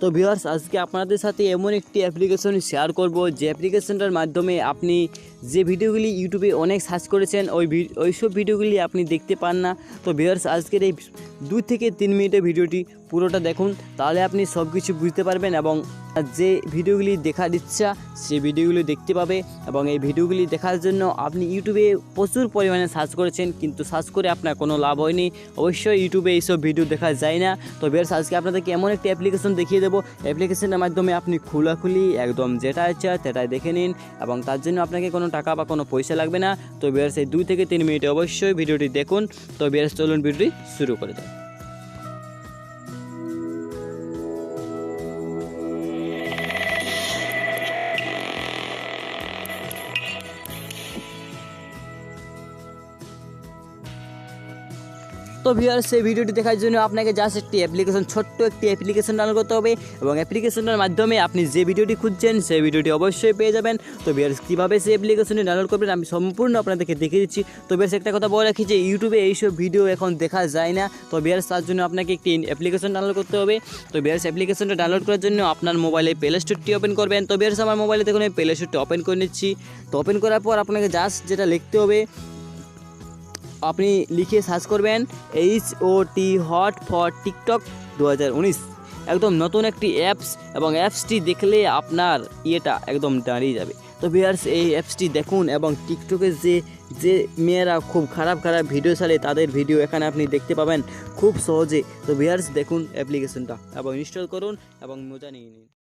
তো ভিউয়ার্স আজকে আপনাদের সাথে এমন একটি অ্যাপ্লিকেশন শেয়ার করব যে অ্যাপ্লিকেশনটার মাধ্যমে আপনি যে ভিডিওগুলি ইউটিউবে অনেক সার্চ করেছেন ওইসব ভিডিওগুলি আপনি দেখতে পান না। তো ভিউয়ার্স আজকের এই 2 থেকে 3 মিনিটের ভিডিওটি পুরোটা দেখুন, তাহলে আপনি সব কিছু বুঝতে পারবেন এবং যে ভিডিওগুলি দেখার ইচ্ছা সেই ভিডিওগুলি দেখতে পাবে। এবং এই ভিডিওগুলি দেখার জন্য আপনি ইউটিউবে প্রচুর পরিমাণে সার্চ করেছেন কিন্তু সার্চ করে আপনার কোনো লাভ হয়নি। অবশ্যই ইউটিউবে এইসব ভিডিও দেখা যায় না। তো ভিউয়ার্স আজকে আপনাদেরকে এমন একটি অ্যাপ্লিকেশন দেখিয়ে দেবো, অ্যাপ্লিকেশনের মাধ্যমে আপনি খোলাখুলি একদম যেটা ইচ্ছা সেটাই দেখে নিন এবং তার জন্য আপনাকে কোনো টাকা বা কোনো পয়সা লাগবে না। তো ভিউয়ার্স এই 2 থেকে 3 মিনিটে অবশ্যই ভিডিওটি দেখুন। তো ভিউয়ার্স চলুন ভিডিওটি শুরু করে দেয়। তো ভিউয়ার্স এই ভিডিওটি দেখার জন্য আপনাকে জাস্ট একটি অ্যাপ্লিকেশন, ছোট্ট একটি অ্যাপ্লিকেশন ডাউনলোড করতে হবে এবং অ্যাপ্লিকেশনের মাধ্যমে আপনি যে ভিডিওটি খুঁজছেন সেই ভিডিওটি অবশ্যই পেয়ে যাবেন। তো ভিউয়ার্স কীভাবে সেই অ্যাপ্লিকেশনটি ডাউনলোড করবেন আমি সম্পূর্ণ আপনাদেরকে দেখিয়ে দিচ্ছি। তো ভিউয়ার্স একটা কথা বলে রাখি যে ইউটিউবে এইসব ভিডিও এখন দেখা যায় না। তো ভিউয়ার্স তার জন্য আপনাকে একটি অ্যাপ্লিকেশন ডাউনলোড করতে হবে। তো ভিউয়ার্স অ্যাপ্লিকেশনটা ডাউনলোড করার জন্য আপনার মোবাইলে প্লে স্টোরটি ওপেন করবেন। তো ভিউয়ার্স আমার মোবাইলে দেখুন আমি প্লে স্টোরটি ওপেন করে নিচ্ছি। তো ওপেন করার পর আপনাকে জাস্ট যেটা লিখতে হবে, আপনি লিখে সার্চ করবেন HOT হট ফর টিকটক 2019, একদম নতুন একটি অ্যাপস এবং অ্যাপসটি দেখলে আপনার ইয়েটা একদম দাঁড়িয়ে যাবে। তো ভিউয়ার্স এই অ্যাপসটি দেখুন এবং টিকটকে যে মেয়েরা খুব খারাপ ভিডিও ছাড়ে তাদের ভিডিও এখানে আপনি দেখতে পাবেন খুব সহজে। তো ভিউয়ার্স দেখুন অ্যাপ্লিকেশনটা এবং ইনস্টল করুন এবং মজা নিয়ে নিন।